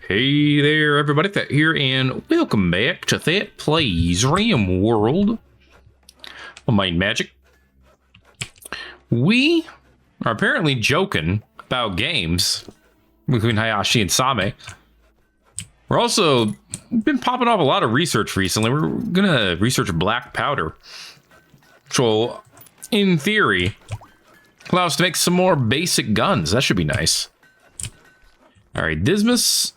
Hey there, everybody. Thet here, and welcome back to Thet Plays Rimworld on Might and Magic. We are apparently joking about games between Hayashi and Same. We're also been popping off a lot of research recently. We're gonna research black powder, which will, in theory, allow us to make some more basic guns. That should be nice. All right, Dismas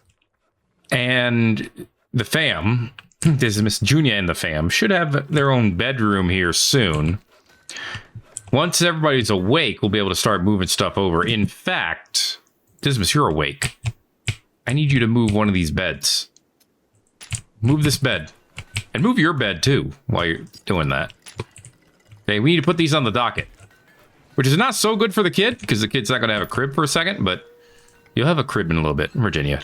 and the fam, Dismas Jr. and the fam, should have their own bedroom here soon. Once everybody's awake, we'll be able to start moving stuff over. In fact, Dismas, you're awake. I need you to move one of these beds. Move this bed. And move your bed, too, while you're doing that. Okay, we need to put these on the docket. Which is not so good for the kid, because the kid's not going to have a crib for a second, but you'll have a crib in a little bit, Virginia.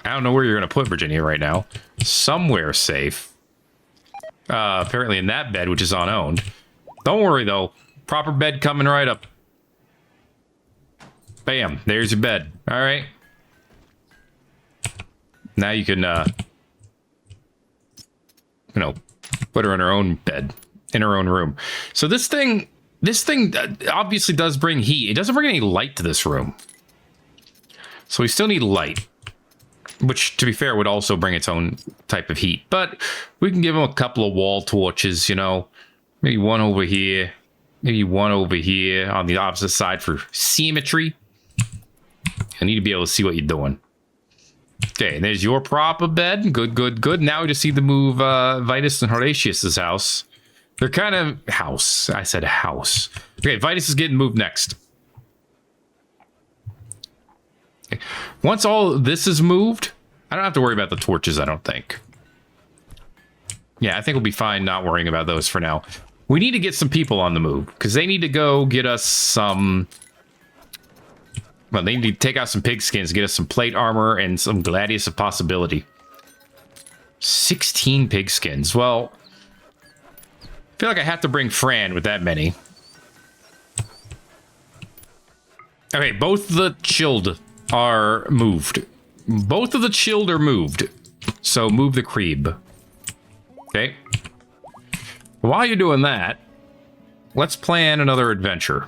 I don't know where you're going to put Virginia right now. Somewhere safe. Apparently in that bed, which is unowned. Don't worry, though. Proper bed coming right up. Bam. There's your bed. All right. Now you can, put her in her own bed. In her own room. So this thing obviously does bring heat. It doesn't bring any light to this room. So we still need light. Which, to be fair, would also bring its own type of heat. But we can give them a couple of wall torches, you know. Maybe one over here. Maybe one over here on the opposite side for symmetry. I need to be able to see what you're doing. Okay, and there's your proper bed. Good, good, good. Now we just need to move Vitus and Horatius's house. They're kind of... house. I said house. Okay, Vitus is getting moved next. Once all this is moved, I don't have to worry about the torches, I don't think. Yeah, I think we'll be fine not worrying about those for now. We need to get some people on the move, because they need to go get us some... well, they need to take out some pigskins, get us some plate armor and some Gladius of Possibility. 16 pigskins. Well, I feel like I have to bring Fran with that many. Okay, both the chilled are moved. Both of the chilled are moved. So move the creeb. Okay. While you're doing that, let's plan another adventure.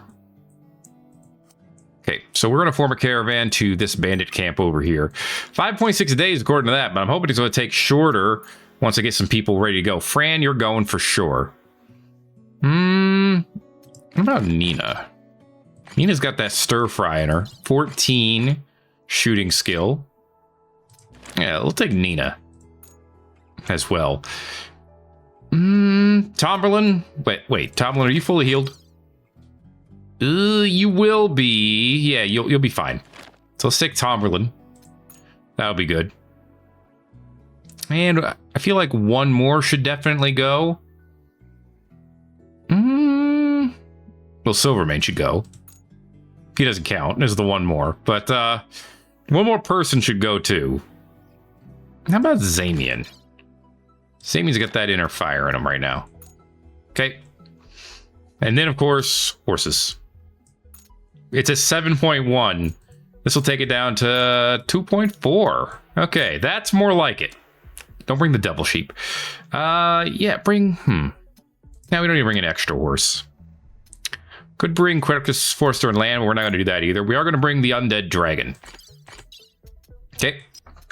Okay, so we're going to form a caravan to this bandit camp over here. 5.6 days according to that, but I'm hoping it's going to take shorter once I get some people ready to go. Fran, you're going for sure. What about Nina? Nina's got that stir fry in her. 14 shooting skill. Yeah, we'll take Nina as well. Tomberlin. Wait, Tomberlin, are you fully healed? You will be. Yeah, you'll be fine. So let's take Tomberlin. That'll be good. And I feel like one more should definitely go. Well, Silvermane should go. He doesn't count. There's the one more. But one more person should go too. How about Zamian? Zamian's got that inner fire in him right now. Okay. And then, of course, horses. It's a 7.1. This will take it down to 2.4. Okay, that's more like it. Don't bring the devil sheep. Yeah, bring... Now we don't need to bring an extra horse. Could bring Quercus, Forester, and Land, but we're not going to do that either. We are going to bring the Undead Dragon. Okay.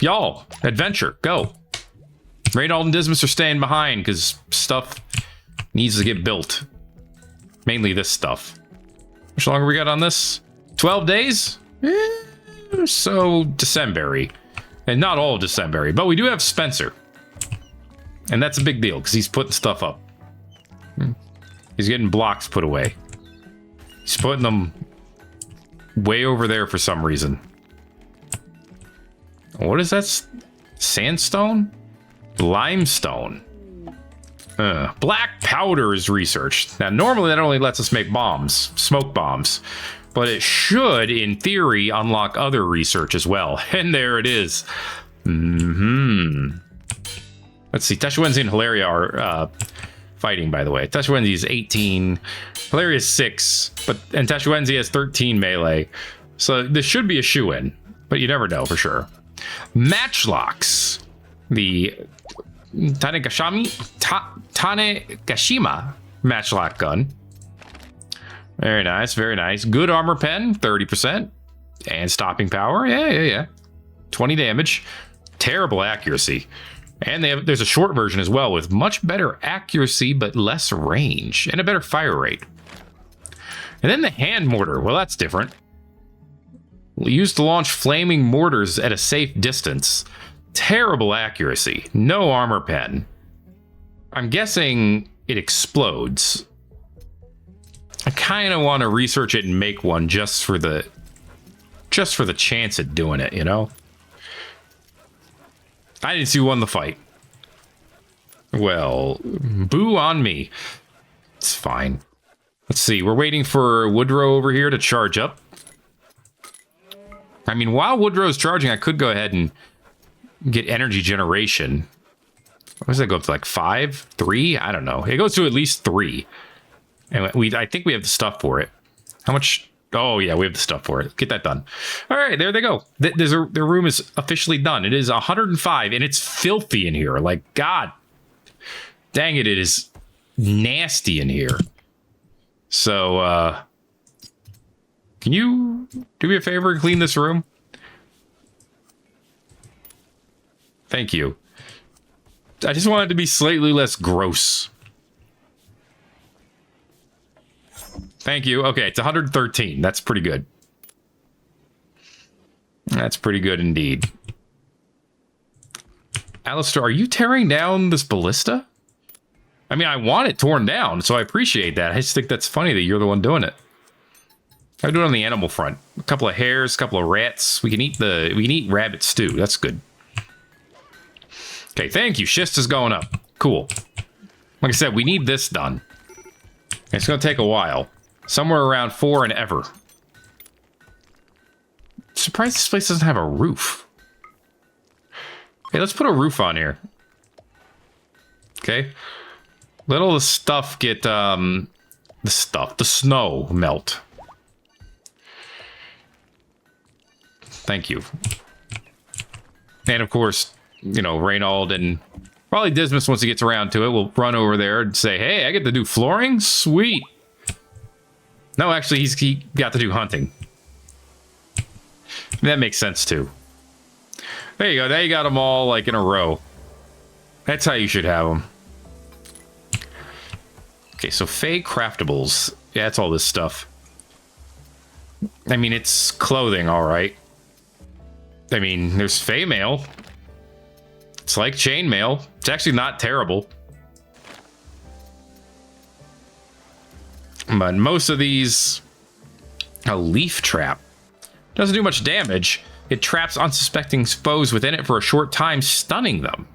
Y'all, adventure, go. Reynold and Dismas are staying behind because stuff needs to get built. Mainly this stuff. How much longer we got on this? 12 days? So December-y. And not all of December-y, but we do have Spencer. And that's a big deal because he's putting stuff up. He's getting blocks put away. He's putting them way over there for some reason. What is that? Sandstone? Limestone. Black powder is researched. Now, normally that only lets us make bombs, smoke bombs. But it should, in theory, unlock other research as well. And there it is. Let's see. Teshuenzi and Hilaria are fighting, by the way. Teshuenzi is 18. Hilaria is 6. And Teshuenzi has 13 melee. So this should be a shoe-in. But you never know for sure. Matchlocks. The Tanegashima matchlock gun. Very nice, very nice. Good armor pen, 30%. And stopping power, yeah. 20 damage. Terrible accuracy. And there's a short version as well with much better accuracy but less range and a better fire rate. And then the hand mortar. Well, that's different. Used to launch flaming mortars at a safe distance. Terrible accuracy. No armor pen. I'm guessing it explodes. I kind of want to research it and make one just for the chance at doing it, you know? I didn't see who won the fight. Well, boo on me. It's fine. Let's see. We're waiting for Woodrow over here to charge up. I mean, while Woodrow's charging, I could go ahead and get energy generation. What does that go up to? Like 5? 3? I don't know. It goes to at least 3. And I think we have the stuff for it. How much? Oh, yeah, we have the stuff for it. Get that done. All right, there they go. Their room is officially done. It is 105, and it's filthy in here. Like, God dang it, it is nasty in here. So, can you do me a favor and clean this room? Thank you. I just want it to be slightly less gross. Thank you. Okay, it's 113. That's pretty good. That's pretty good indeed. Alistair, are you tearing down this ballista? I mean, I want it torn down, so I appreciate that. I just think that's funny that you're the one doing it. I do it on the animal front. A couple of hares, a couple of rats. We can eat rabbit stew. That's good. Okay, thank you. Schist is going up. Cool. Like I said, we need this done. It's going to take a while. Somewhere around 4 and ever. Surprised this place doesn't have a roof. Hey, let's put a roof on here. Okay. Let all the stuff get, the snow melt. Thank you. And of course, you know, Reynald and probably Dismas, once he gets around to it, will run over there and say, hey, I get to do flooring? Sweet. No, actually, he got to do hunting. That makes sense, too. There you go. Now you got them all, like, in a row. That's how you should have them. Okay, so Fey Craftables. Yeah, that's all this stuff. I mean, it's clothing, all right. I mean, there's Fey mail. It's like chainmail. It's actually not terrible. But most of these... A leaf trap. Doesn't do much damage. It traps unsuspecting foes within it for a short time, stunning them.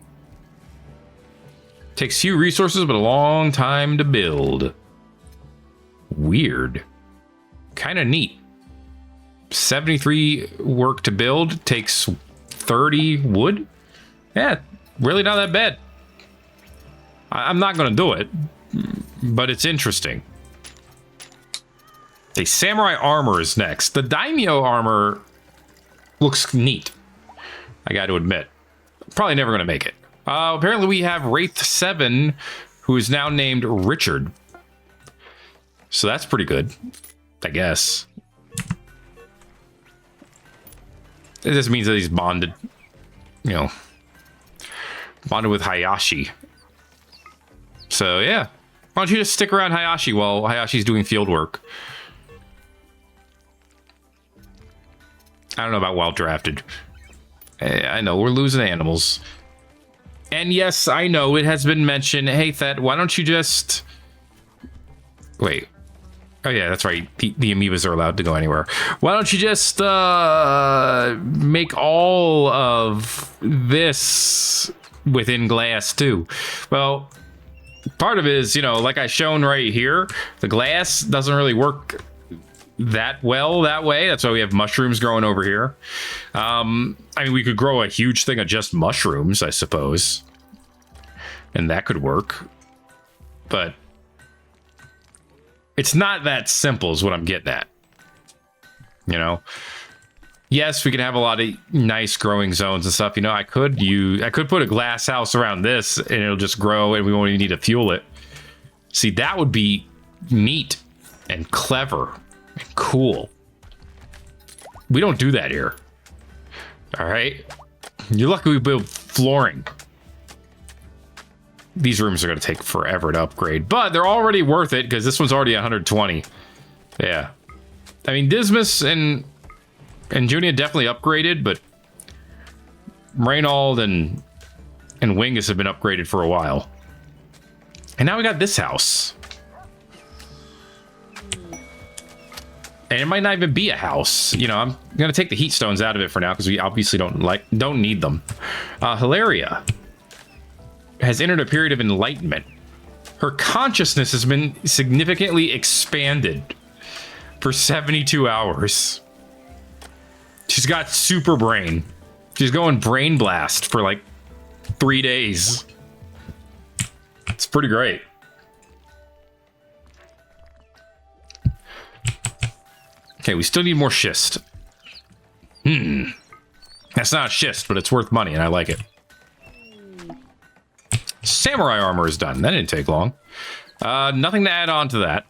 Takes few resources, but a long time to build. Weird. Kind of neat. 73 work to build. Takes 30 wood. Yeah, really not that bad. I'm not going to do it, but it's interesting. The samurai armor is next. The daimyo armor looks neat. I got to admit. Probably never going to make it. Apparently we have Wraith 7, who is now named Richard. So that's pretty good, I guess. It just means that he's bonded, you know, bonded with Hayashi. So yeah, why don't you just stick around Hayashi while Hayashi's doing field work? I don't know about well drafted. I know we're losing animals. And yes, I know it has been mentioned. Hey, Thet, why don't you just... Wait. Oh, yeah, that's right. The amoebas are allowed to go anywhere. Why don't you just make all of this within glass, too? Well, part of it is, you know, like I shown right here, the glass doesn't really work that well that way. That's why we have mushrooms growing over here. I mean, we could grow a huge thing of just mushrooms, I suppose, and that could work, but it's not that simple is what I'm getting at, you know. Yes, we can have a lot of nice growing zones and stuff. You know, I could put a glass house around this and it'll just grow and we won't even need to fuel it. See, that would be neat and clever and cool. We don't do that here. All right. You're lucky we built flooring. These rooms are going to take forever to upgrade, but they're already worth it because this one's already 120. Yeah. I mean, Dismas and Junia definitely upgraded, but Reynald and Wingus have been upgraded for a while. And now we got this house. And it might not even be a house. You know, I'm going to take the heat stones out of it for now because we obviously don't need them. Hilaria has entered a period of enlightenment. Her consciousness has been significantly expanded for 72 hours. She's got super brain. She's going brain blast for like 3 days. It's pretty great. Okay, we still need more schist. That's not schist, but it's worth money, and I like it. Samurai armor is done. That didn't take long. Nothing to add on to that.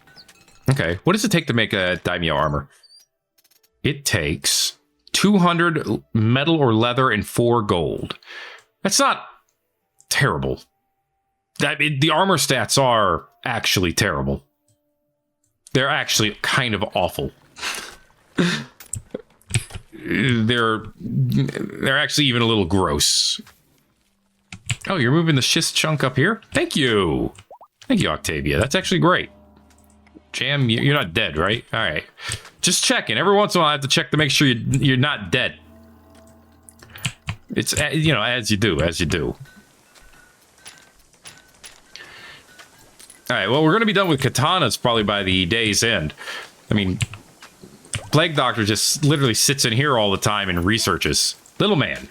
Okay, what does it take to make a daimyo armor? It takes 200 metal or leather and 4 gold. That's not terrible. The armor stats are actually terrible. They're actually kind of awful. They're actually even a little gross. Oh, you're moving the schist chunk up here? Thank you. Thank you, Octavia. That's actually great. Jam, you're not dead, right? All right. Just checking. Every once in a while, I have to check to make sure you're not dead. It's, you know, as you do. All right, well, we're going to be done with katanas probably by the day's end. I mean, Plague Doctor just literally sits in here all the time and researches. Little man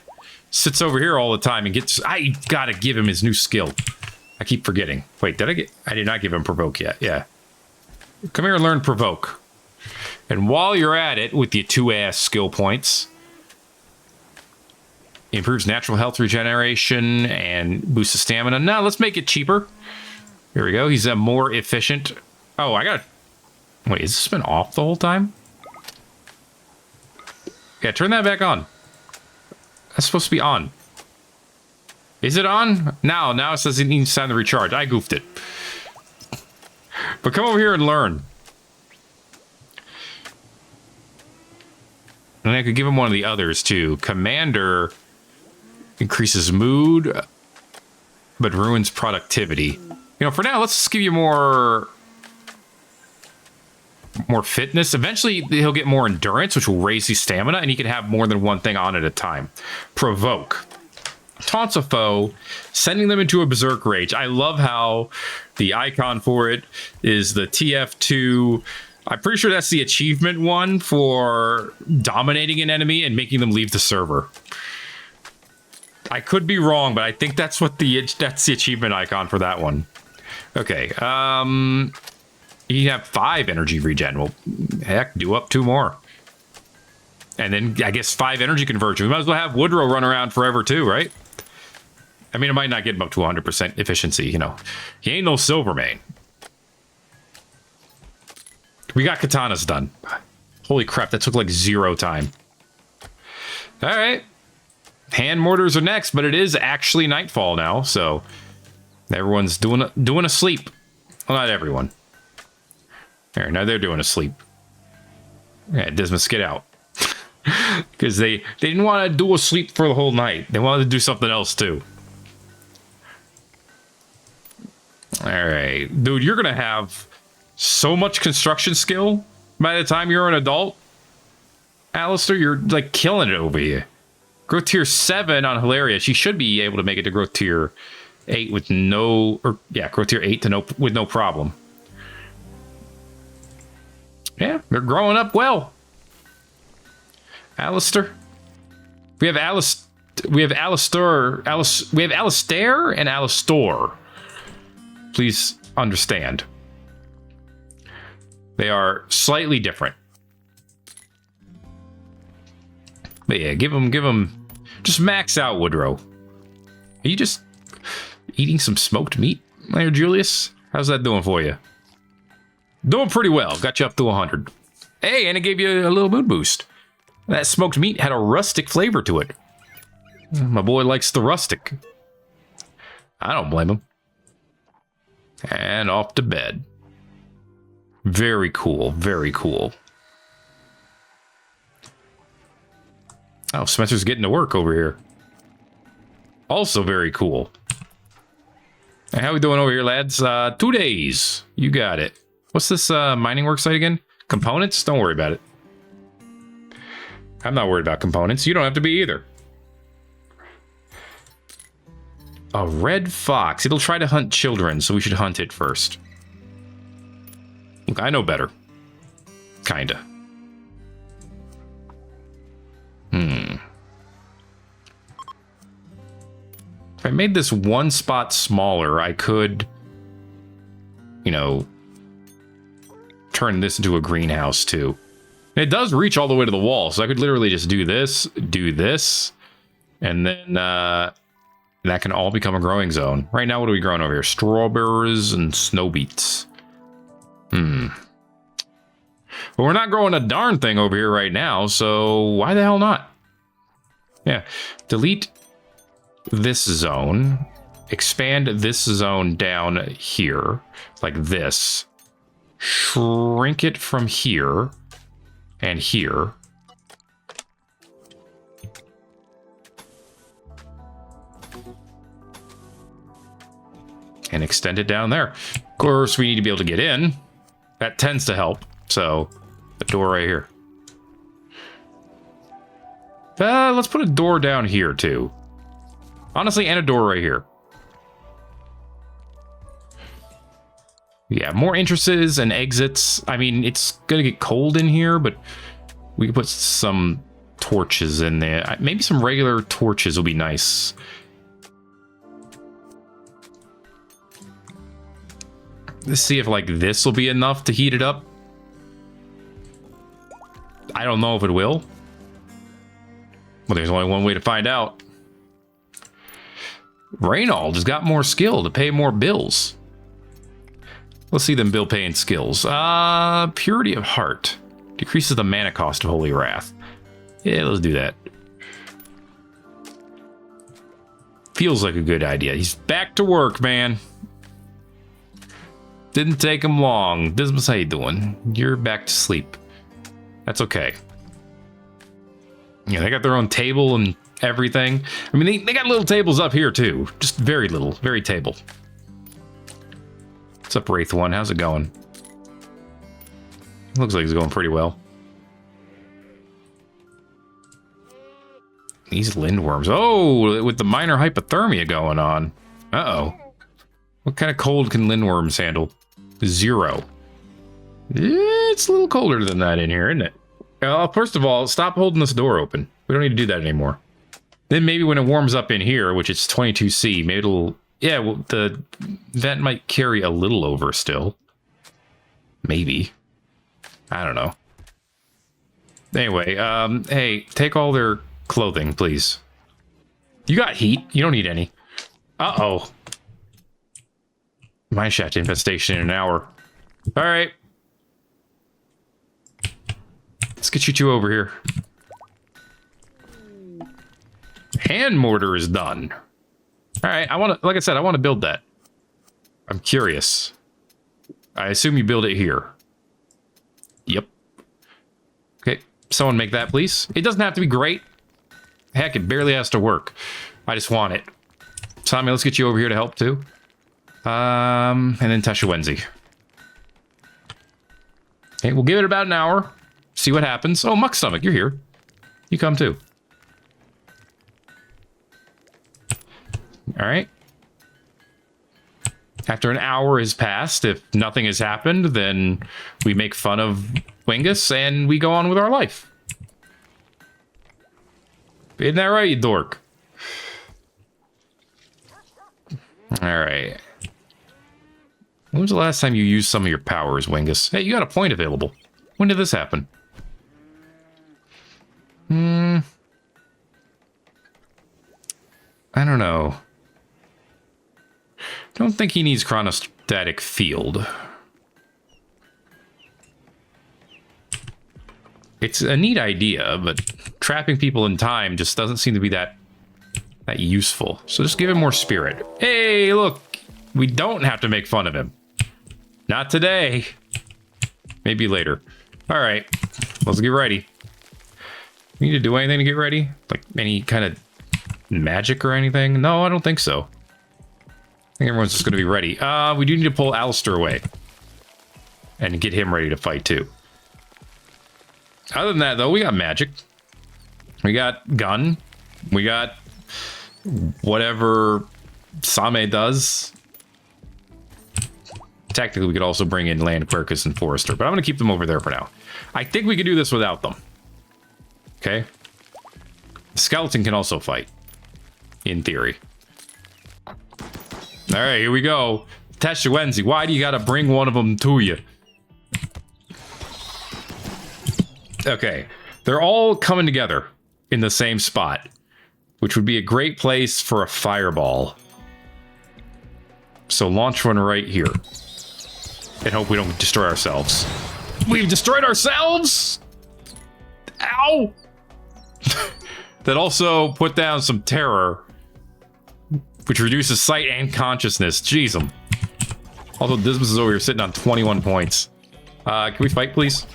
sits over here all the time and gets... I got to give him his new skill. I keep forgetting. Wait, I did not give him Provoke yet. Yeah. Come here and learn Provoke. And while you're at it with your 2-ass skill points, improves natural health regeneration and boosts the stamina. Now, let's make it cheaper. Here we go. He's a more efficient... Oh, I got... Wait, has this been off the whole time? Yeah, turn that back on. That's supposed to be on. Is it on? Now it says it needs time to recharge. I goofed it. But come over here and learn. And I could give him one of the others, too. Commander increases mood, but ruins productivity. You know, for now, let's just give you more fitness. Eventually, he'll get more endurance, which will raise his stamina, and he can have more than one thing on at a time. Provoke. Taunts a foe, sending them into a berserk rage. I love how the icon for it is the TF2. I'm pretty sure that's the achievement one for dominating an enemy and making them leave the server. I could be wrong, but I think that's that's the achievement icon for that one. Okay, you have 5 energy regen. Well, heck, do up 2 more. And then, I guess, 5 energy conversion. We might as well have Woodrow run around forever, too, right? I mean, it might not get him up to 100% efficiency, you know. He ain't no Silvermane. We got katanas done. Holy crap, that took like 0 time. All right. Hand mortars are next, but it is actually nightfall now, so everyone's doing a sleep. Well, not everyone. There, now they're doing a sleep. Yeah, Dismas, get out. Because they didn't want to do a sleep for the whole night. They wanted to do something else too. All right, dude, you're gonna have so much construction skill by the time you're an adult. Alistair, you're like killing it over here. Growth tier 7 on Hilaria. She should be able to make it to growth tier 8 with growth tier 8 with no problem. Yeah, they're growing up well. Alistair. We have Alistair and Alistair. Please understand. They are slightly different. But yeah, give him. Just max out, Woodrow. Are you just eating some smoked meat there, Julius? How's that doing for you? Doing pretty well. Got you up to 100. Hey, and it gave you a little mood boost. That smoked meat had a rustic flavor to it. My boy likes the rustic. I don't blame him. And off to bed. Very cool. Very cool. Oh, Spencer's getting to work over here. Also very cool. Hey, how we doing over here, lads? 2 days. You got it. What's this mining work site again? Components? Don't worry about it. I'm not worried about components. You don't have to be either. A red fox. It'll try to hunt children, so we should hunt it first. Look, I know better. Kinda. If I made this one spot smaller, I could, you know, turn this into a greenhouse too. And it does reach all the way to the wall, so I could literally just do this, and then that can all become a growing zone. Right now, what are we growing over here? Strawberries and snow beets. But we're not growing a darn thing over here right now, so why the hell not? Yeah, delete this zone, expand this zone down here, like this, shrink it from here and here. And extend it down there. Of course, we need to be able to get in. That tends to help. So, the door right here. Let's put a door down here, too. Honestly, and a door right here. Yeah, more entrances and exits. I mean, it's gonna get cold in here, but we can put some torches in there. Maybe some regular torches will be nice. Let's see if, like, this will be enough to heat it up. I don't know if it will. Well, there's only one way to find out. Reynald has got more skill to pay more bills. Let's see them bill paying skills. Purity of heart. Decreases the mana cost of Holy Wrath. Yeah, let's do that. Feels like a good idea. He's back to work, man. Didn't take him long. Dismas, how you doing? You're back to sleep. That's okay. Yeah, they got their own table and everything. I mean, they got little tables up here, too. Just very little. Very table. What's up, Wraith 1? How's it going? Looks like it's going pretty well. These lindworms. Oh, with the minor hypothermia going on. Uh-oh. What kind of cold can lindworms handle? 0. It's a little colder than that in here, isn't it? First of all, stop holding this door open. We don't need to do that anymore. Then maybe when it warms up in here, which it's 22C, maybe it'll... Yeah, well, the vent might carry a little over still. Maybe. I don't know. Anyway, hey, take all their clothing, please. You got heat. You don't need any. Uh-oh. Mineshaft infestation in an hour. All right. Let's get you two over here. Hand mortar is done. All right, like I said, I want to build that. I'm curious. I assume you build it here. Yep. Okay, someone make that, please. It doesn't have to be great. Heck, it barely has to work. I just want it. Tommy, let's get you over here to help too. And then Teshuenzi. Okay, we'll give it about an hour. See what happens. Oh, Muck Stomach, you're here. You come too. All right. After an hour has passed, if nothing has happened, then we make fun of Wingus and we go on with our life. Isn't that right, you dork? All right. When was the last time you used some of your powers, Wingus? Hey, you got a point available. When did this happen? I don't know. Don't think he needs chronostatic field. It's a neat idea, but trapping people in time just doesn't seem to be that useful. So just give him more spirit. Hey, look, we don't have to make fun of him. Not today. Maybe later. All right, let's get ready. We need to do anything to get ready? Like any kind of magic or anything? No, I don't think so. I think everyone's just going to be ready. We do need to pull Alistair away and get him ready to fight too. Other than that, though, we got magic. We got gun. We got whatever Same does. Technically, we could also bring in Land Quercus and Forester, but I'm going to keep them over there for now. I think we could do this without them. Okay. The skeleton can also fight, in theory. All right, here we go. Teshuenzi, why do you got to bring one of them to you? Okay, they're all coming together in the same spot, which would be a great place for a fireball. So launch one right here. And hope we don't destroy ourselves. We've destroyed ourselves? Ow! That also put down some terror, which reduces sight and consciousness. Jeez, 'em. Although Dismas is over here sitting on 21 points. Can we fight, please?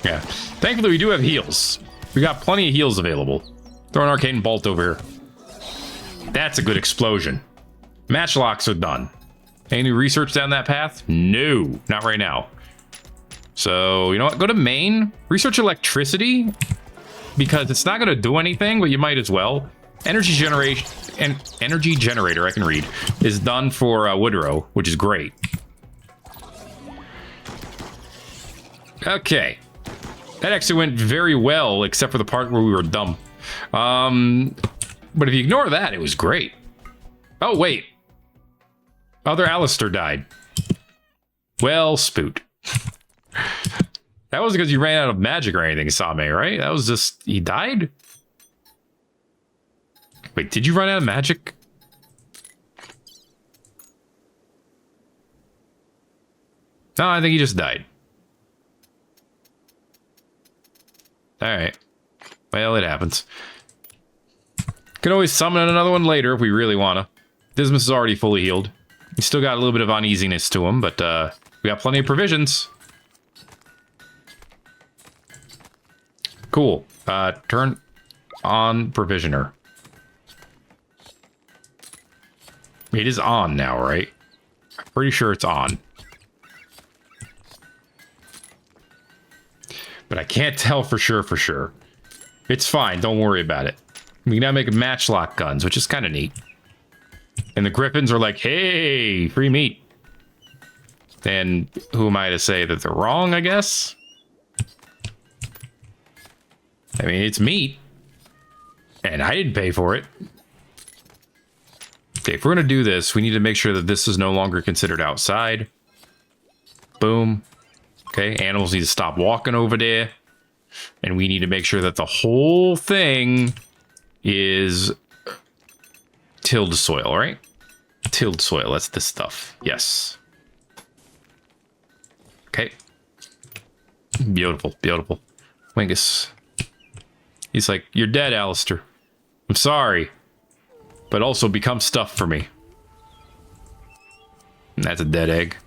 Yeah. Thankfully, we do have heals. We got plenty of heals available. Throw an arcane bolt over here. That's a good explosion. Matchlocks are done. Any new research down that path? No, not right now. So, you know what? Go to main. Research electricity. Because it's not going to do anything, but you might as well. Energy generation and energy generator, I can read, is done for Woodrow, which is great. Okay. That actually went very well, except for the part where we were dumb. But if you ignore that, it was great. Oh, wait. Other Alistair died. Well, spoot. That wasn't because you ran out of magic or anything, Same, right? That was just... He died? Wait, did you run out of magic? No, I think he just died. Alright. Well, it happens. Can always summon another one later if we really want to. Dismas is already fully healed. He's still got a little bit of uneasiness to him, but we got plenty of provisions. Cool. Turn on provisioner. It is on now, right? I'm pretty sure it's on. But I can't tell for sure. It's fine. Don't worry about it. We can now make matchlock guns, which is kind of neat. And the Griffins are like, hey, free meat. And who am I to say that they're wrong, I guess? I mean, it's meat. And I didn't pay for it. Okay, if we're going to do this, we need to make sure that this is no longer considered outside. Boom. Okay, animals need to stop walking over there. And we need to make sure that the whole thing is tilled soil, right? Tilled soil, that's this stuff. Yes. Okay. Beautiful, beautiful. Wingus. He's like, you're dead, Alistair. I'm sorry. But also become stuff for me. And that's a dead egg.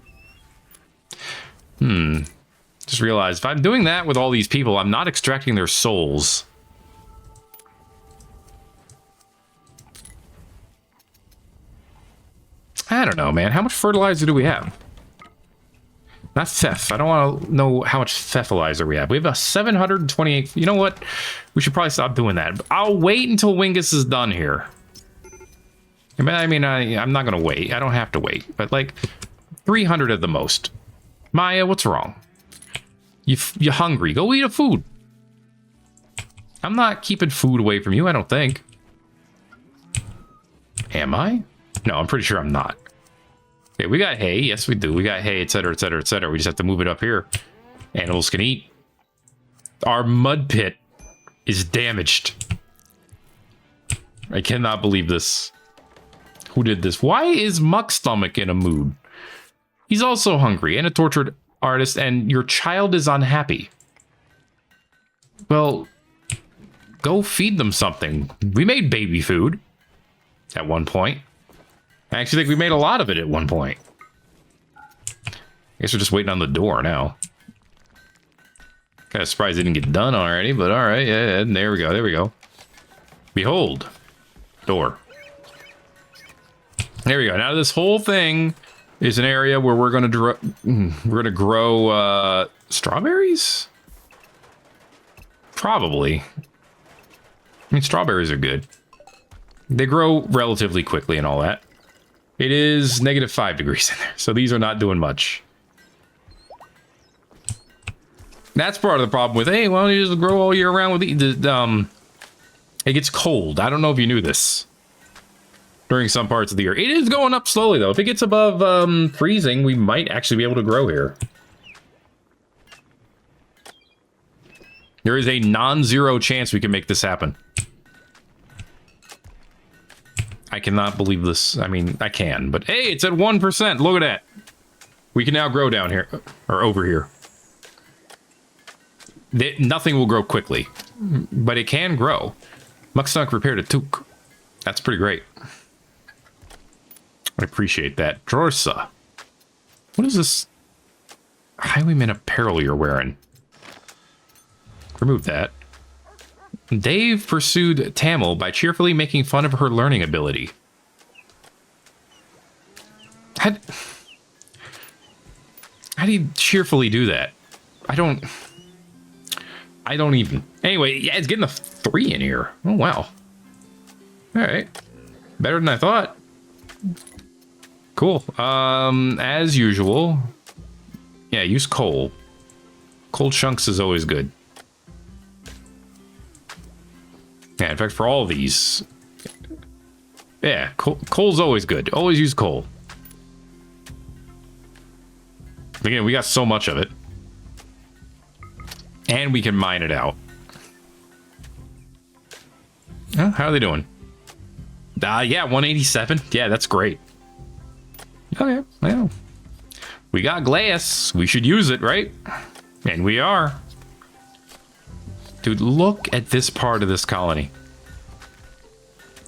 Just realized if I'm doing that with all these people, I'm not extracting their souls. I don't know, man. How much fertilizer do we have? Not Thef. I don't want to know how much Thefilizer we have. We have a 728. You know what? We should probably stop doing that. I'll wait until Wingus is done here. I mean, I'm not going to wait. I don't have to wait. But like 300 at the most. Maya, what's wrong? You're hungry. Go eat a food. I'm not keeping food away from you, I don't think. Am I? No, I'm pretty sure I'm not. Okay, we got hay. Yes, we do. We got hay, etc., etc., etc. We just have to move it up here. Animals can eat. Our mud pit is damaged. I cannot believe this. Who did this? Why is Muck Stomach in a mood? He's also hungry and a tortured artist, and your child is unhappy. Well, go feed them something. We made baby food at one point. I actually think we made a lot of it at one point. I guess we're just waiting on the door now. Kind of surprised it didn't get done already, but all right. Yeah, there we go. There we go. Behold, door. There we go. Now this whole thing is an area where we're going to grow strawberries. Probably. I mean, strawberries are good. They grow relatively quickly and all that. It is -5 degrees in there, so these are not doing much. That's part of the problem with, hey, why don't you just grow all year round with it gets cold. I don't know if you knew this. During some parts of the year. It is going up slowly, though. If it gets above freezing, we might actually be able to grow here. There is a non-zero chance we can make this happen. I cannot believe this. I mean, I can, but hey, it's at 1%. Look at that. We can now grow down here, or over here. Nothing will grow quickly, but it can grow. Muckstunk repaired a toque. That's pretty great. I appreciate that. Drorsa. What is this highwayman apparel you're wearing? Remove that. Dave pursued Tamil by cheerfully making fun of her learning ability. How do you cheerfully do that? I don't even. Anyway, yeah, it's getting a 3 in here. Oh, wow. All right. Better than I thought. Cool. As usual. Yeah, use coal. Coal chunks is always good. Yeah, in fact, for all of these. Yeah, coal's always good. Always use coal. Again, we got so much of it. And we can mine it out. Oh, how are they doing? Yeah, 187. Yeah, that's great. Okay, well. We got glass. We should use it, right? And we are. Dude, look at this part of this colony.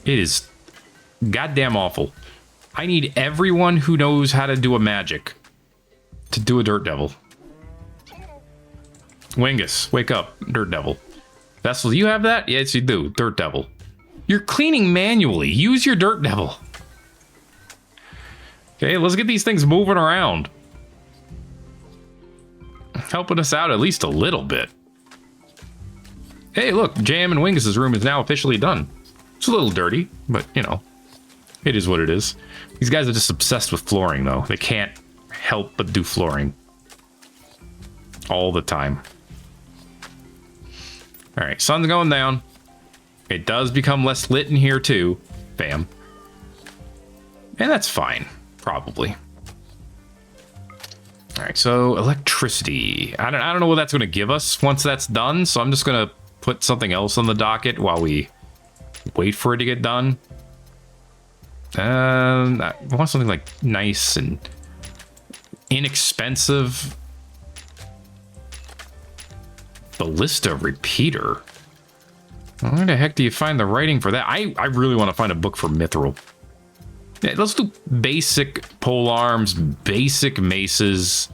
It is goddamn awful. I need everyone who knows how to do a magic to do a dirt devil. Wingus, wake up, dirt devil. Vessel, you have that? Yes, you do. Dirt devil. You're cleaning manually. Use your dirt devil. Okay, let's get these things moving around. Helping us out at least a little bit. Hey, look, Jam and Wingus' room is now officially done. It's a little dirty, but, you know, it is what it is. These guys are just obsessed with flooring, though. They can't help but do flooring. All the time. All right, sun's going down. It does become less lit in here, too. Bam. And that's fine, probably. All right, so electricity. I don't know what that's going to give us once that's done, so I'm just going to put something else on the docket while we wait for it to get done. I want something like nice and inexpensive. Ballista repeater. Where the heck do you find the writing for that? I really want to find a book for Mithril. Yeah, let's do basic pole arms, basic maces.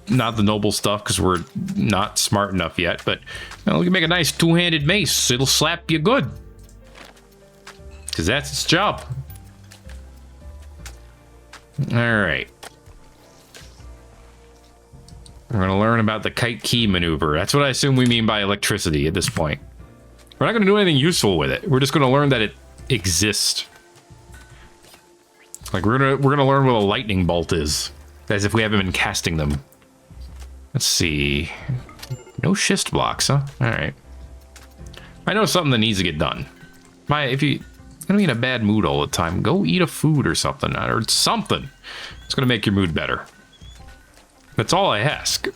Not the noble stuff because we're not smart enough yet, but you know, we can make a nice two-handed mace. It'll slap you good. Because that's its job. Alright. We're going to learn about the kite key maneuver. That's what I assume we mean by electricity at this point. We're not going to do anything useful with it. We're just going to learn that it exists. Like, we're gonna learn what a lightning bolt is. As if we haven't been casting them. Let's see. No schist blocks, huh? Alright. I know something that needs to get done. If you're gonna be in a bad mood all the time, go eat a food or something. Or something. It's gonna make your mood better. That's all I ask. I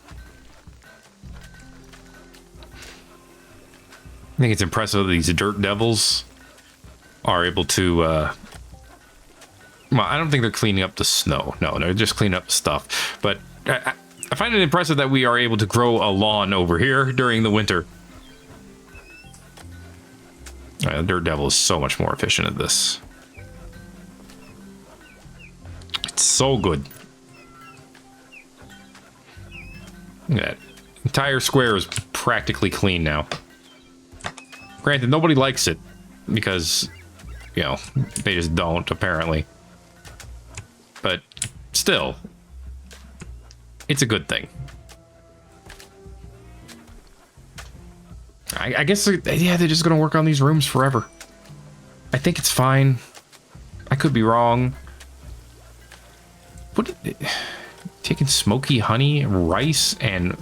think it's impressive, these dirt devils. are able to, well, I don't think they're cleaning up the snow. No, they're just cleaning up stuff. But I find it impressive that we are able to grow a lawn over here during the winter. Dirt Devil is so much more efficient at this. It's so good. Look at that. Entire square is practically clean now. Granted, nobody likes it because, you know, they just don't, apparently. But still, it's a good thing. I guess, yeah, they're just going to work on these rooms forever. I think it's fine. I could be wrong. What? Taking smoky honey, rice, and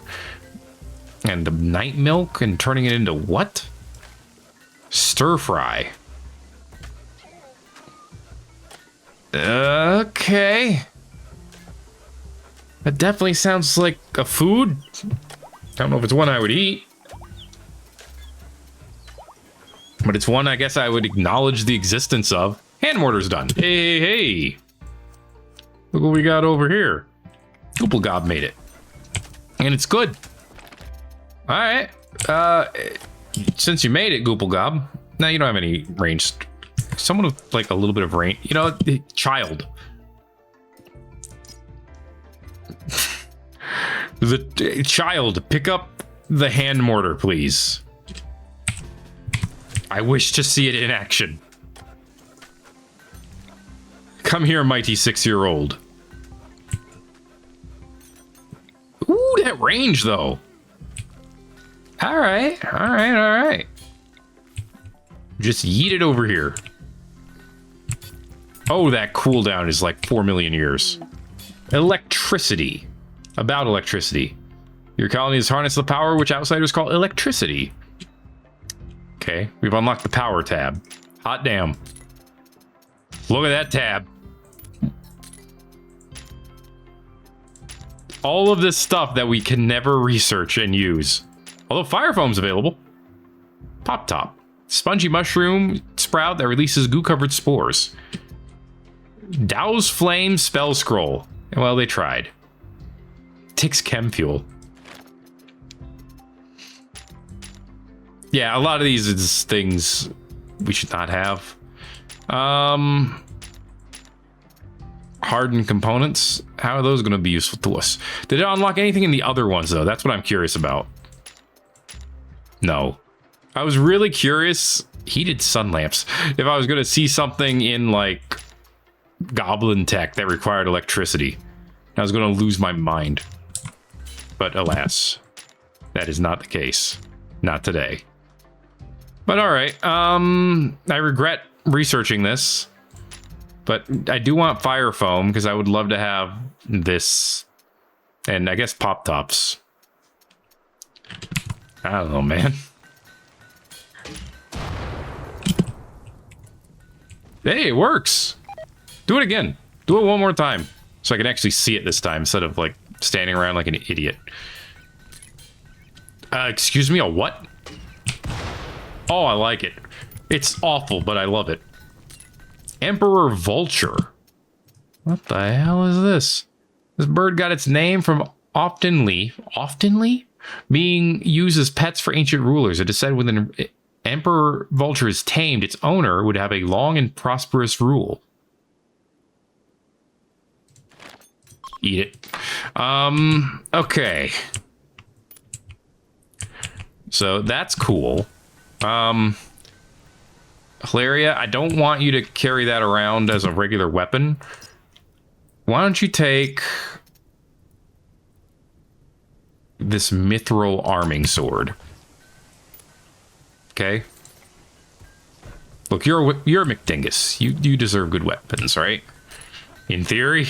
the night milk and turning it into what? Stir fry. Okay. That definitely sounds like a food. I don't know if it's one I would eat. But it's one I guess I would acknowledge the existence of. Hand mortar's done. Hey, hey. Look what we got over here. Goop-a-gob made it. And it's good. Alright. Since you made it, Goop-a-gob, now you don't have any range. Someone with like a little bit of range. You know, child. The child, pick up the hand mortar, please. I wish to see it in action. Come here, mighty 6-year-old. Ooh, that range, though. All right, all right, all right. Just yeet it over here. Oh, that cooldown is like 4 million years. Electricity. About electricity. Your colony has harnessed the power which outsiders call electricity. Okay, we've unlocked the power tab. Hot damn. Look at that tab. All of this stuff that we can never research and use. Although fire foam's available. Pop top. Spongy mushroom sprout that releases goo-covered spores. Douse flame spell scroll. Well, they tried. Takes chem fuel. Yeah, a lot of these is things we should not have. Hardened components. How are those going to be useful to us? Did it unlock anything in the other ones, though? That's what I'm curious about. No. I was really curious. Heated sun lamps. If I was going to see something in, like, goblin tech that required electricity, I was going to lose my mind. But alas, that is not the case. Not today. But all right. I regret researching this. But I do want fire foam because I would love to have this. And I guess pop tops. I don't know, man. Hey, it works. Do it again. Do it one more time. So I can actually see it this time instead of like standing around like an idiot. Excuse me, a what? Oh, I like it. It's awful, but I love it. Emperor Vulture. What the hell is this? This bird got its name from oftenly being used as pets for ancient rulers. It is said when an Emperor Vulture is tamed, its owner would have a long and prosperous rule. Eat it. Okay. So that's cool. Hilaria, I don't want you to carry that around as a regular weapon. Why don't you take this mithril arming sword? Okay. Look, you're a McDingus. You deserve good weapons, right? In theory.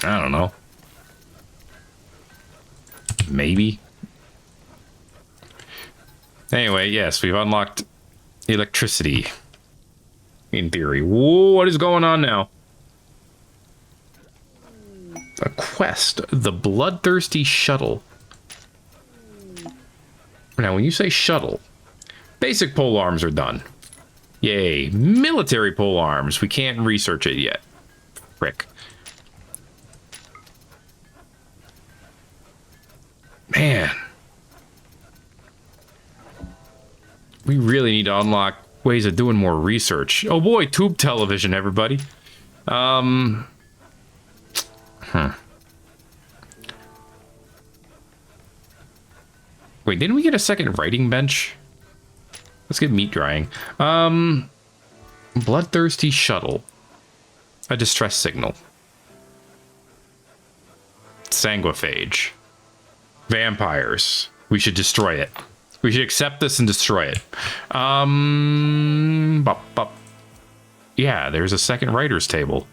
I don't know. Maybe. Anyway, yes, we've unlocked electricity. In theory. Whoa, what is going on now? A quest. The Bloodthirsty Shuttle. Now, when you say shuttle, Basic pole arms are done. Yay. Military pole arms. We can't research it yet. Frick. Man. We really need to unlock ways of doing more research. Oh boy, tube television, everybody. Wait, didn't we get a second writing bench? Let's get meat drying. Bloodthirsty shuttle. A distress signal. Sanguiphage. Vampires. We should destroy it. We should accept this and destroy it. Yeah, there's a second writer's table.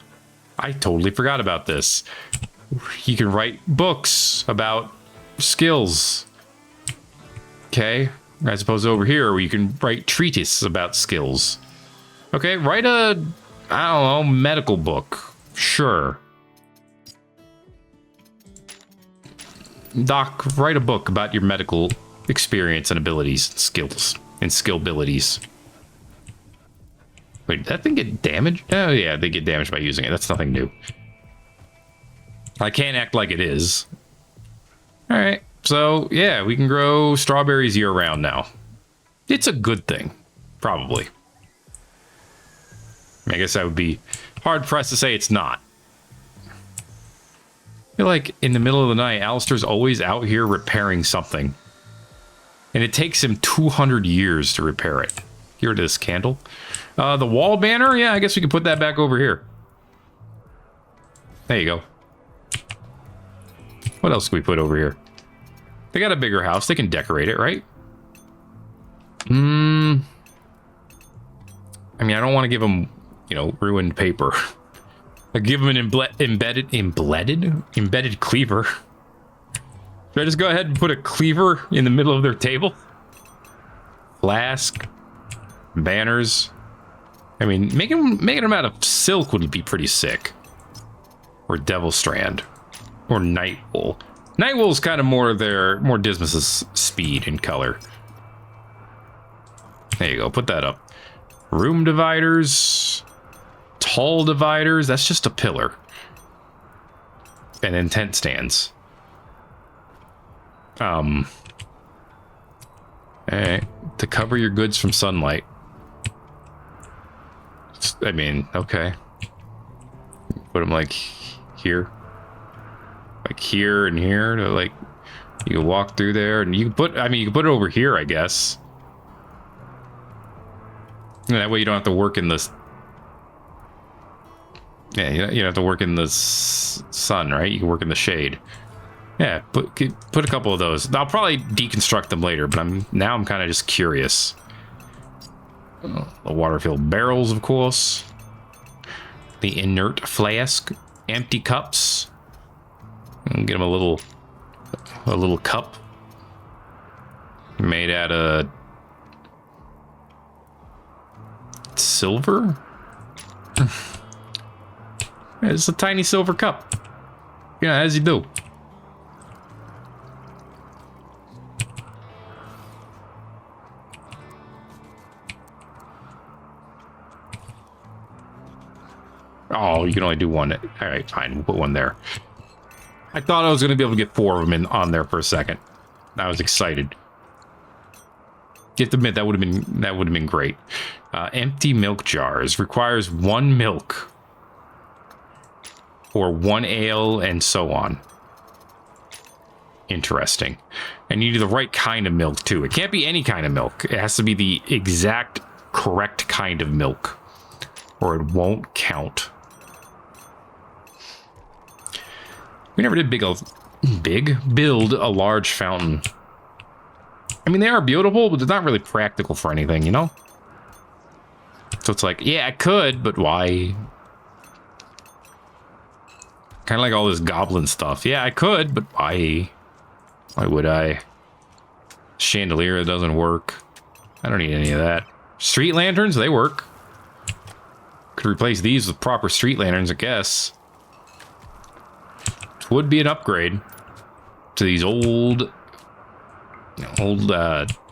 I totally forgot about this. You can write books about skills. Okay, as opposed to over here where you can write treatises about skills. Okay, write a, I don't know, medical book. Sure. Doc, write a book about your medical experience and abilities, and skills, and skillabilities. Wait, did that thing get damaged? Oh yeah, they get damaged by using it. That's nothing new. I can't act like it is. All right, so yeah, we can grow strawberries year-round now. It's a good thing, probably. I guess I would be hard-pressed to say it's not. I feel like in the middle of the night, Alistair's always out here repairing something. And it takes him 200 years to repair it. Here it is, candle. The wall banner? Yeah, I guess we can put that back over here. There you go. What else can we put over here? They got a bigger house. They can decorate it, right? I mean, I don't want to give them, you know, ruined paper. I give them an embedded cleaver. Should I just go ahead and put a cleaver in the middle of their table? Flask. Banners. I mean, making them out of silk would be pretty sick. Or devil strand. Or night wool. Night wool's kind of more Dismas's speed and color. There you go, put that up. Room dividers. Tall dividers, that's just a pillar. And then tent stands. Alright, to cover your goods from sunlight. I mean, okay. Put them like here. Like here and here to like, you can walk through there and you can put, I mean, you can put it over here, I guess. And that way you don't have to work in this. Yeah, you don't have to work in the sun, right? You can work in the shade. Yeah, put a couple of those. I'll probably deconstruct them later, but I'm kind of just curious. The water-filled barrels, of course. The inert flask, empty cups. And get them a little cup made out of silver. It's a tiny silver cup. Yeah, as you do. Oh, you can only do one. All right, fine. We'll put one there. I thought I was going to be able to get 4 of them on there for a second. I was excited. You have to admit that would have been great. Empty milk jars requires 1 milk. Or 1 ale and so on. Interesting. And you need the right kind of milk too. It can't be any kind of milk. It has to be the exact correct kind of milk. Or it won't count. We never did build a large fountain. I mean, they are beautiful, but they're not really practical for anything, you know? So it's like, yeah, I could, but why? Kind of like all this goblin stuff. Yeah, I could, but why? Why would I? Chandelier that doesn't work. I don't need any of that. Street lanterns, they work. Could replace these with proper street lanterns, I guess. Which would be an upgrade to these old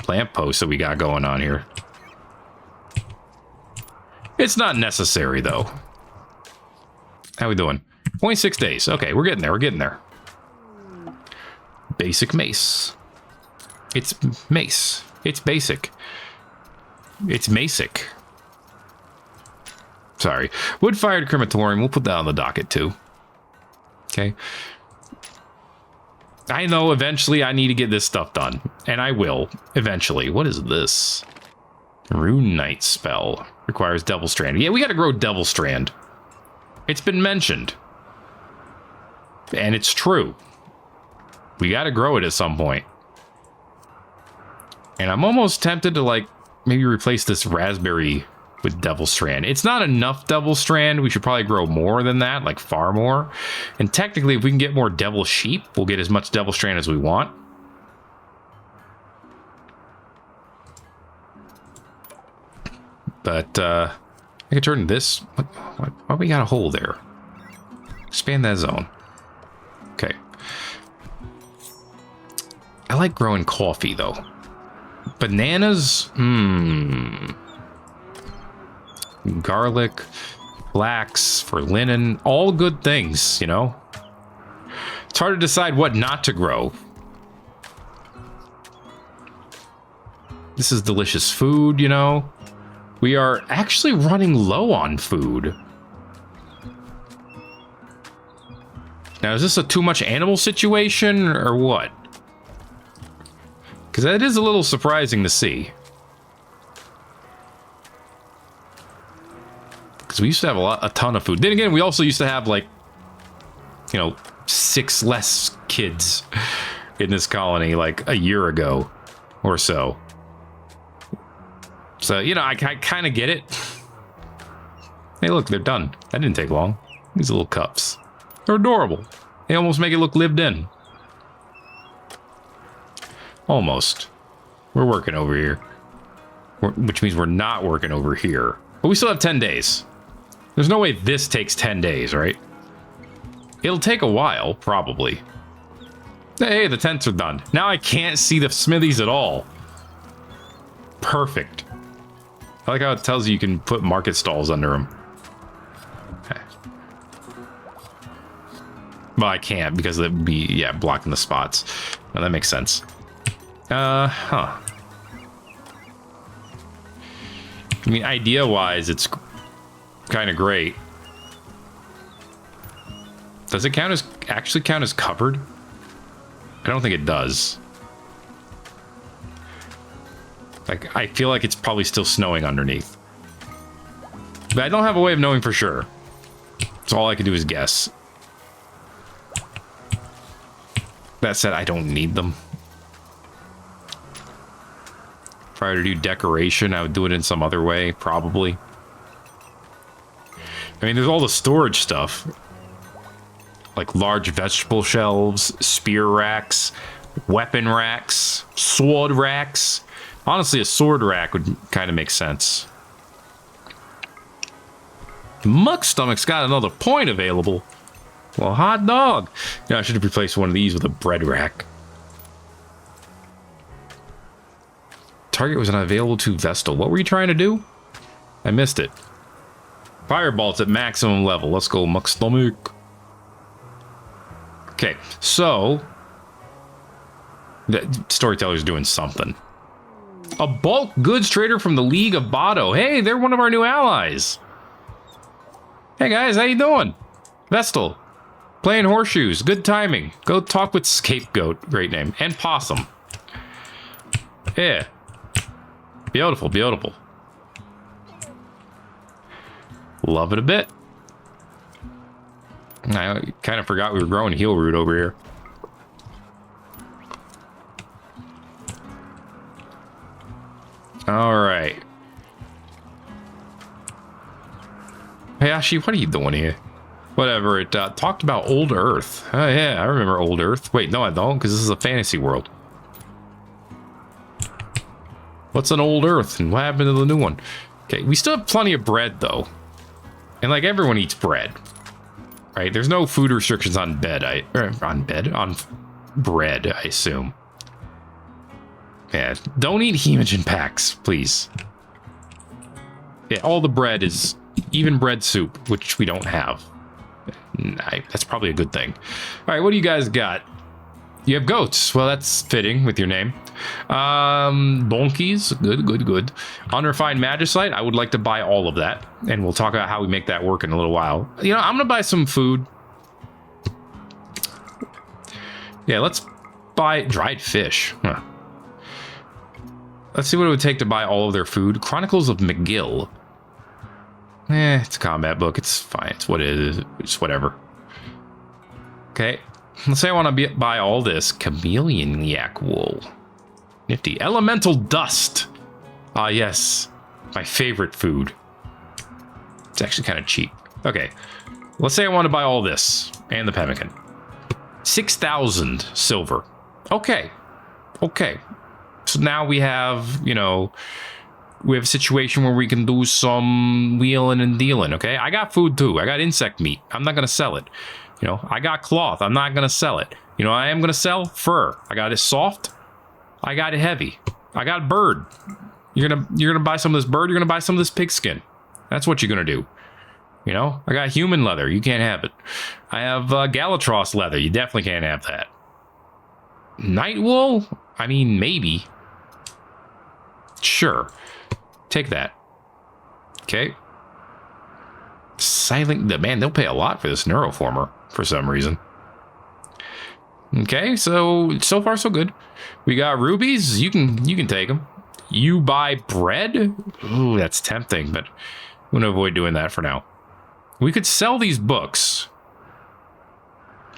lampposts that we got going on here. It's not necessary, though. How we doing? 26 days. Okay, we're getting there. We're getting there. Basic mace. It's mace. It's basic. It's basic. Sorry. Wood-fired crematorium. We'll put that on the docket, too. Okay. I know eventually I need to get this stuff done. And I will. Eventually. What is this? Rune Knight spell. Requires Devil Strand. Yeah, we gotta grow Devil Strand. It's been mentioned. And it's true. We gotta grow it at some point. And I'm almost tempted to, like, maybe replace this raspberry with Devil Strand. It's not enough Devil Strand. We should probably grow more than that, like far more. And technically, if we can get more Devil Sheep, we'll get as much Devil Strand as we want. But, I can turn this... Why we got a hole there? Expand that zone. Okay. I like growing coffee, though. Bananas? Garlic. Flax for linen. All good things, you know? It's hard to decide what not to grow. This is delicious food, you know? We are actually running low on food. Now, is this a too much animal situation or what? Because that is a little surprising to see. Because we used to have a ton of food. Then again, we also used to have, like, you know, 6 less kids in this colony, like, a year ago or so. So, you know, I kind of get it. Hey, look, they're done. That didn't take long. These little cups. They're adorable. They almost make it look lived in. Almost. We're working over here. Which means we're not working over here. But we still have 10 days. There's no way this takes 10 days, right? It'll take a while, probably. Hey, the tents are done. Now I can't see the smithies at all. Perfect. I like how it tells you can put market stalls under them. Okay. Well, I can't because it would be, yeah, blocking the spots. Well, that makes sense. Huh. I mean, idea-wise, it's kind of great. Does it actually count as covered? I don't think it does. Like, I feel like it's probably still snowing underneath. But I don't have a way of knowing for sure. So all I can do is guess. That said, I don't need them. If I were to do decoration, I would do it in some other way, probably. I mean, there's all the storage stuff. Like large vegetable shelves, spear racks, weapon racks, sword racks. Honestly, a sword rack would kind of make sense. Muck Stomach's got another point available. Well, hot dog. Yeah, I should have replaced one of these with a bread rack. Target was not available to Vestal. What were you trying to do? I missed it. Fireball's at maximum level. Let's go, Muck Stomach. Okay, so... the storyteller's doing something. A bulk goods trader from the League of Bado. Hey, they're one of our new allies. Hey guys, how you doing? Vestal. Playing horseshoes. Good timing. Go talk with Scapegoat. Great name. And Possum. Yeah. Beautiful, beautiful. Love it a bit. I kind of forgot we were growing heel root over here. All right. Hey, Ashi, what are you doing here? Whatever, it talked about Old Earth. Oh, yeah, I remember Old Earth. Wait, no, I don't, because this is a fantasy world. What's an Old Earth, and what happened to the new one? Okay, we still have plenty of bread, though. And, like, everyone eats bread. Right? There's no food restrictions on bread, I assume. Yeah, don't eat hemogen packs, please. Yeah, all the bread is even bread soup, which we don't have. That's probably a good thing. All right, what do you guys got? You have goats. Well, that's fitting with your name. Donkeys. Good. Unrefined magicite. I would like to buy all of that. And we'll talk about how we make that work in a little while. You know, I'm going to buy some food. Yeah, let's buy dried fish. Huh. Let's see what it would take to buy all of their food. Chronicles of McGill. It's a combat book. It's fine. It's what it is. It's whatever. Okay. Let's say I want to buy all this. Chameleon yak wool. Nifty. Elemental dust. Ah, yes. My favorite food. It's actually kind of cheap. Okay. Let's say I want to buy all this. And the pemmican. 6,000 silver. Okay. So now we have, you know, we have a situation where we can do some wheeling and dealing, okay? I got food too. I got insect meat. I'm not going to sell it. You know, I got cloth. I'm not going to sell it. You know, I am going to sell fur. I got it soft. I got it heavy. I got bird. You're going to buy some of this bird. You're going to buy some of this pig skin. That's what you're going to do. You know, I got human leather. You can't have it. I have Galatros leather. You definitely can't have that. Night wool? I mean, maybe. Sure. Take that. Okay. Silent. Man, they'll pay a lot for this neuroformer for some reason. Okay, so far so good. We got rubies. You can take them. You buy bread? Ooh, that's tempting, but I'm gonna avoid doing that for now. We could sell these books.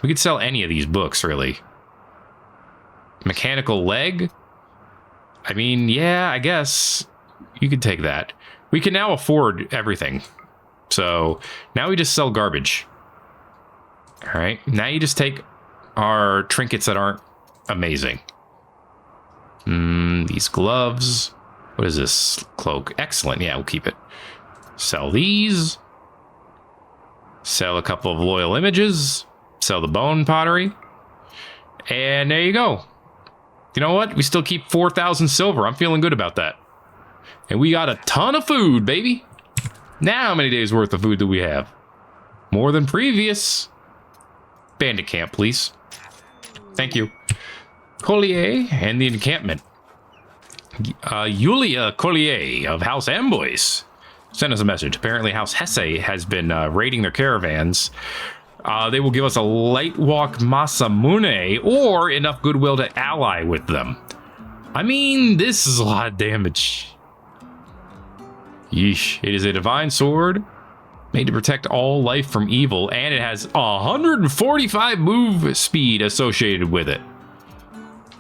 We could sell any of these books, really. Mechanical leg? I mean, yeah, I guess you could take that. We can now afford everything. So now we just sell garbage. All right. Now you just take our trinkets that aren't amazing. These gloves. What is this cloak? Excellent. Yeah, we'll keep it. Sell these. Sell a couple of loyal images. Sell the bone pottery. And there you go. You know what? We still keep 4,000 silver. I'm feeling good about that. And we got a ton of food, baby. Now how many days worth of food do we have? More than previous. Bandit camp, please. Thank you. Collier and the encampment. Yulia Collier of House Amboise sent us a message. Apparently House Hesse has been raiding their caravans. They will give us a light walk Masamune or enough goodwill to ally with them. I mean, this is a lot of damage. Yeesh. It is a divine sword made to protect all life from evil, and it has 145 move speed associated with it.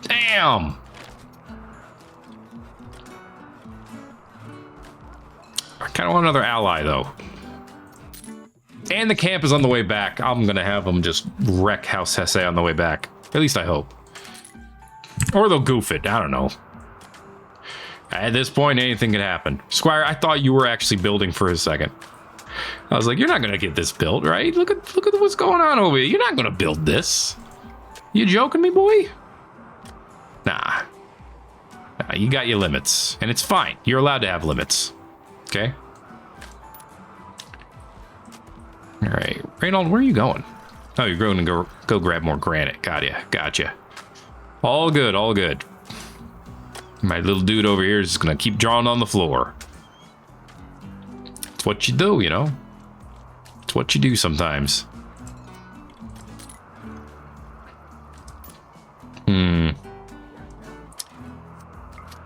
Damn! I kind of want another ally, though. And the camp is on the way back. I'm going to have them just wreck House Hesse on the way back. At least I hope. Or they'll goof it. I don't know. At this point, anything could happen. Squire, I thought you were actually building for a second. I was like, you're not going to get this built, right? Look at what's going on over here. You're not going to build this. You joking me, boy? Nah, you got your limits. And it's fine. You're allowed to have limits. Okay? All right. Reynold, where are you going? Oh, you're going to go grab more granite. Gotcha. All good, all good. My little dude over here is just going to keep drawing on the floor. It's what you do, you know? It's what you do sometimes.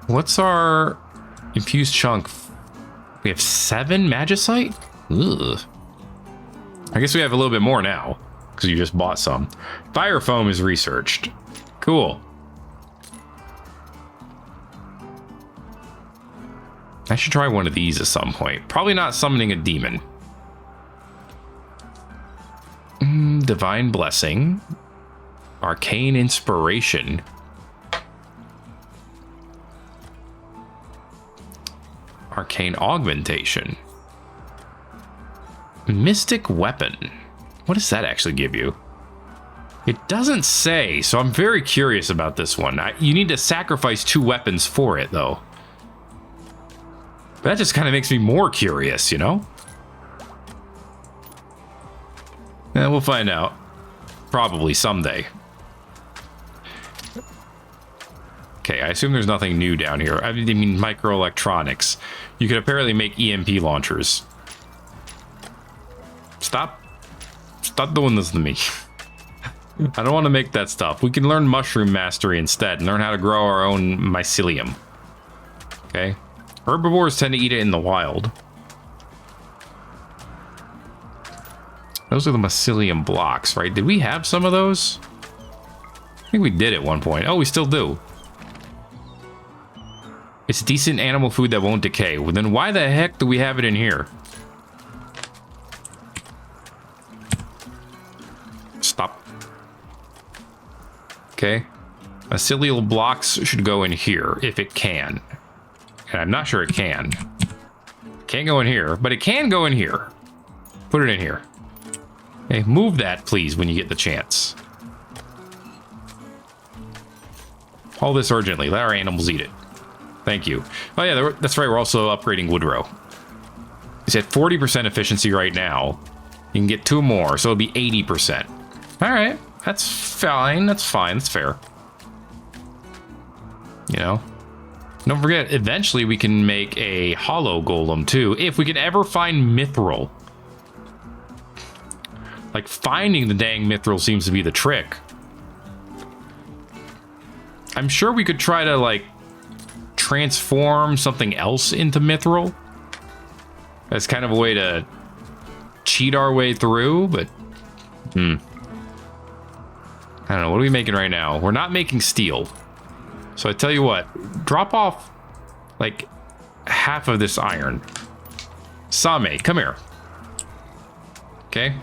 What's our infused chunk? We have 7 magicite? Ugh. I guess we have a little bit more now, because you just bought some. Fire foam is researched. Cool. I should try one of these at some point. Probably not summoning a demon. Divine Blessing. Arcane Inspiration. Arcane Augmentation. Mystic Weapon. What does that actually give you? It doesn't say, so I'm very curious about this one. You need to sacrifice 2 weapons for it, though. But that just kind of makes me more curious, you know? Yeah, we'll find out. Probably someday. Okay, I assume there's nothing new down here. I mean, microelectronics. You could apparently make EMP launchers. Stop doing this to me. I don't want to make that stuff. We can learn mushroom mastery instead and learn how to grow our own mycelium. Okay. Herbivores tend to eat it in the wild. Those are the mycelium blocks, right? Did we have some of those? I think we did at one point. Oh, we still do. It's decent animal food that won't decay. Well, then why the heck do we have it in here? Stop. Okay. Mycelial blocks should go in here, if it can. And I'm not sure it can. Can't go in here, but it can go in here. Put it in here. Okay, move that, please, when you get the chance. All this urgently. Let our animals eat it. Thank you. Oh, yeah, that's right. We're also upgrading Woodrow. It's at 40% efficiency right now. You can get 2 more, so it'll be 80%. All right. That's fine. That's fine. That's fair. You know? Don't forget, eventually we can make a hollow golem, too, if we can ever find mithril. Like, finding the dang mithril seems to be the trick. I'm sure we could try to, like, transform something else into mithril. That's kind of a way to cheat our way through, but... I don't know. What are we making right now? We're not making steel. So I tell you what. Drop off, like, half of this iron. Same, come here. Okay?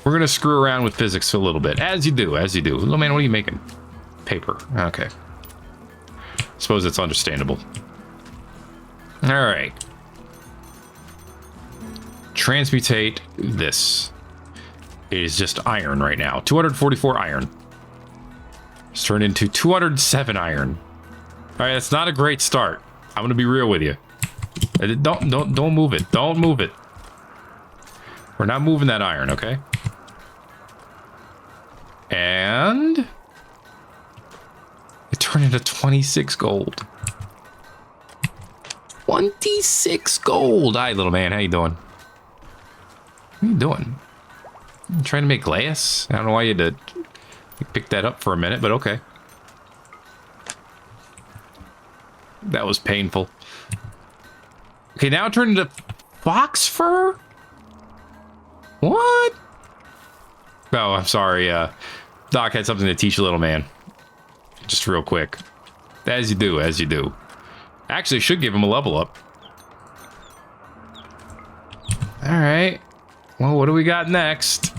We're going to screw around with physics a little bit. As you do, as you do. Little man, what are you making? Paper. Okay. Suppose it's understandable. All right. Transmutate this. It is just iron right now. 244 iron. It's turned into 207 iron. All right, that's not a great start. I'm gonna be real with you. Don't move it. Don't move it. We're not moving that iron, okay? And it turned into 26 gold. 26 gold. Hi, little man. How you doing? What are you doing? I'm trying to make glass. I don't know why you had to pick that up for a minute, but okay. That was painful. Okay, now it turned into fox fur? What? Oh, I'm sorry. Doc had something to teach you, little man. Just real quick. As you do, as you do. Actually, should give him a level up. All right. Well, what do we got next?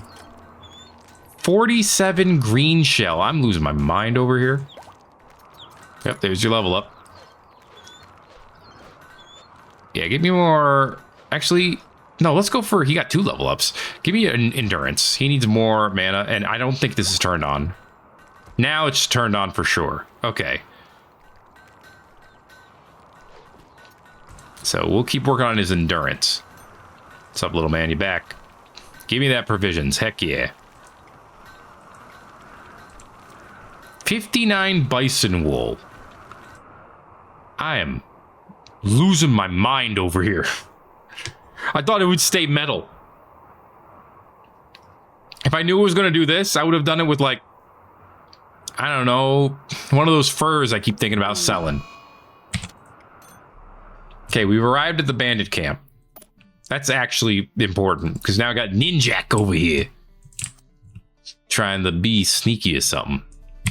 47 green shell. I'm losing my mind over here. Yep, there's your level up. Yeah, give me more. Actually, no, let's go for... He got 2 level ups. Give me an endurance. He needs more mana, and I don't think this is turned on. Now it's turned on for sure. Okay. So we'll keep working on his endurance. What's up, little man? You back? Give me that provisions. Heck yeah. 59 bison wool. I am losing my mind over here. I thought it would stay metal. If I knew it was going to do this, I would have done it with, like, I don't know, one of those furs I keep thinking about selling. Okay, we've arrived at the bandit camp. That's actually important, because now I got Ninjak over here. Trying to be sneaky or something.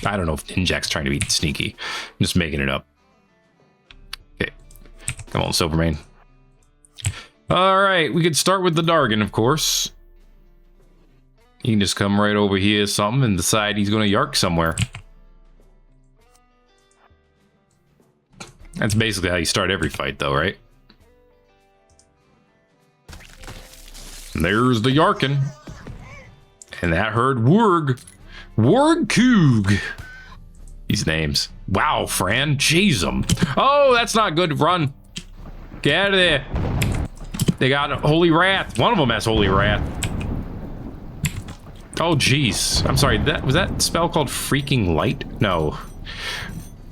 I don't know if Ninjak's trying to be sneaky. I'm just making it up. Okay. Come on, Silvermane. Alright, we could start with the Dargan, of course. He can just come right over here or something and decide he's going to yark somewhere. That's basically how you start every fight, though, right? And there's the yarkin. And that herd Wurg. Wargkoog. These names. Wow, Fran. Jeez 'em. Oh, that's not good. Run. Get out of there. They got Holy Wrath. One of them has Holy Wrath. Oh, jeez. I'm sorry. Was that spell called Freaking Light? No.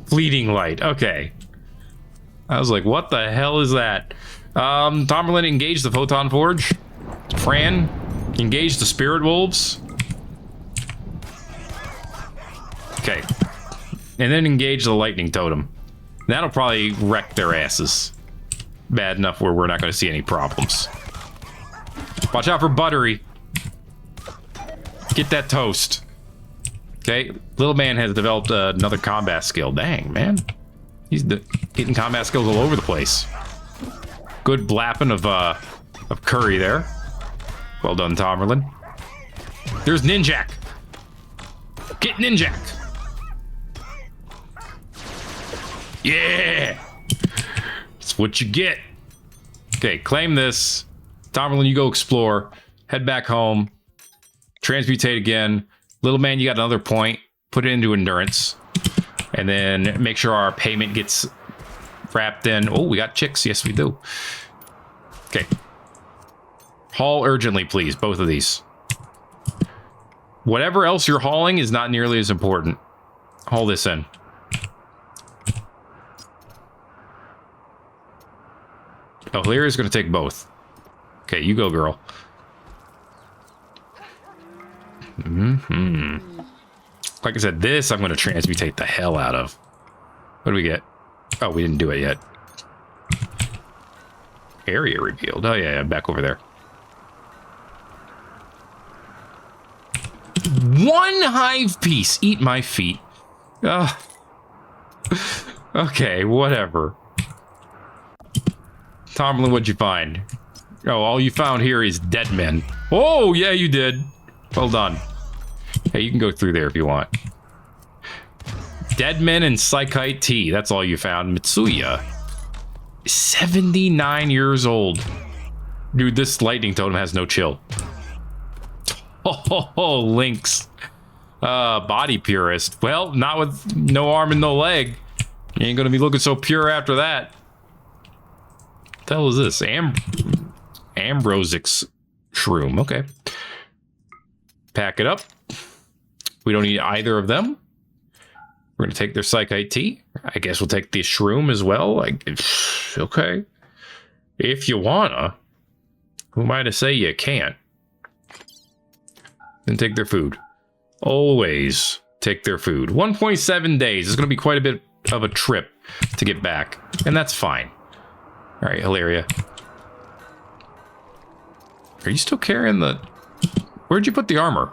Fleeting Light. Okay. I was like, what the hell is that? Tomberlin, engage the Photon Forge. Fran, engage the Spirit Wolves. Okay. And then engage the Lightning Totem. That'll probably wreck their asses. Bad enough where we're not going to see any problems. Watch out for Buttery. Get that toast. Okay. Little man has developed another combat skill. Dang, man. He's getting combat skills all over the place. Good blapping of curry there. Well done, Tomberlin. There's Ninjak. Get Ninjak. Yeah. That's what you get. Okay, claim this. Tomberlin, you go explore. Head back home. Transmutate again. Little man, you got another point. Put it into endurance. And then make sure our payment gets wrapped in. Oh, we got chicks. Yes, we do. Okay. Haul urgently, please. Both of these. Whatever else you're hauling is not nearly as important. Haul this in. Oh, Hilaria's going to take both. Okay, you go, girl. Like I said, this I'm going to transmutate the hell out of. What do we get? Oh, we didn't do it yet. Area revealed. Oh, yeah, back over there. One hive piece. Eat my feet. Okay, whatever. Tomberlin, what'd you find? Oh, all you found here is dead men. Oh, yeah, you did. Well done. Hey, you can go through there if you want. Dead men and Psychite tea. That's all you found. Mitsuya. 79 years old. Dude, this lightning totem has no chill. Oh, Lynx. Body purist. Well, not with no arm and no leg. You ain't gonna be looking so pure after that. What the hell is this? Ambrosix shroom. Okay. Pack it up. We don't need either of them. We're going to take their Psychite tea. I guess we'll take the shroom as well. Okay. If you wanna. Who am I to say you can't? Then take their food. Always take their food. 1.7 days. It's going to be quite a bit of a trip to get back. And that's fine. All right, Hilaria. Are you still carrying the... Where'd you put the armor?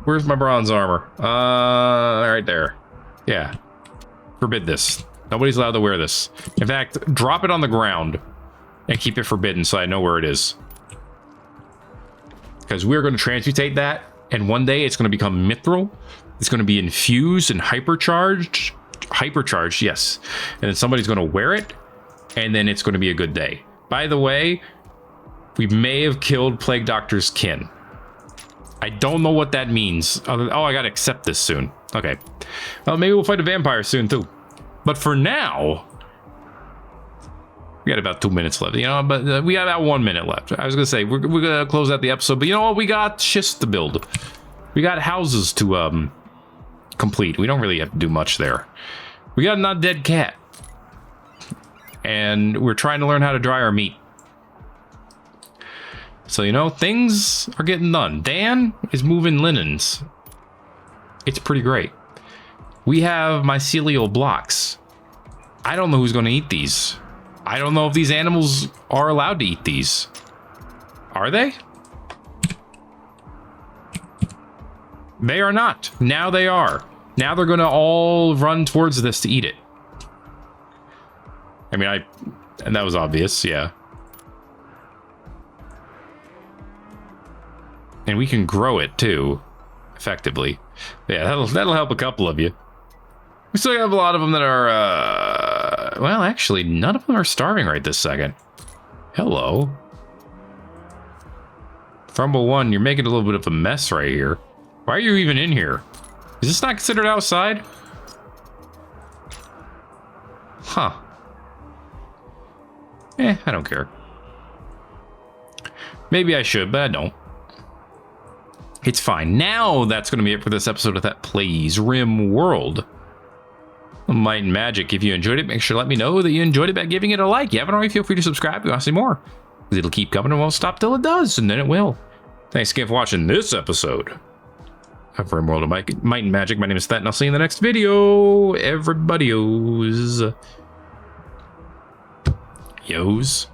Where's my bronze armor? Right there. Yeah. Forbid this. Nobody's allowed to wear this. In fact, drop it on the ground and keep it forbidden so I know where it is. Because we're going to transmutate that, and one day it's going to become mithril. It's going to be infused and hypercharged. Hypercharged, yes. And then somebody's going to wear it, and then it's going to be a good day. By the way, we may have killed Plague Doctor's kin. I don't know what that means. Oh, I gotta accept this soon. Okay. Well, maybe we'll fight a vampire soon, too. But for now... We got about 2 minutes left, you know, but we got about 1 minute left. I was gonna say, we're gonna close out the episode, but you know what? We got shits to build. We got houses to, complete. We don't really have to do much there. We got a not dead cat. And we're trying to learn how to dry our meat. So, you know, things are getting done. Dan is moving linens. It's pretty great. We have mycelial blocks. I don't know who's going to eat these. I don't know if these animals are allowed to eat these. Are they? They are not. Now they are. Now they're going to all run towards this to eat it. I mean, and that was obvious, yeah. And we can grow it too, effectively. Yeah, that'll help a couple of you. We still have a lot of them that are, well, actually, none of them are starving right this second. Hello. Rumble 1, you're making a little bit of a mess right here. Why are you even in here? Is this not considered outside? Huh. I don't care. Maybe I should, but I don't. It's fine. Now that's going to be it for this episode of That Plays Rimworld. Might and Magic. If you enjoyed it, make sure to let me know that you enjoyed it by giving it a like. If you haven't already, feel free to subscribe if you want to see more. It'll keep coming and won't stop till it does, and then it will. Thanks again for watching this episode of Rimworld of Might and Magic. My name is Thet, and I'll see you in the next video. Everybody-os. Yos.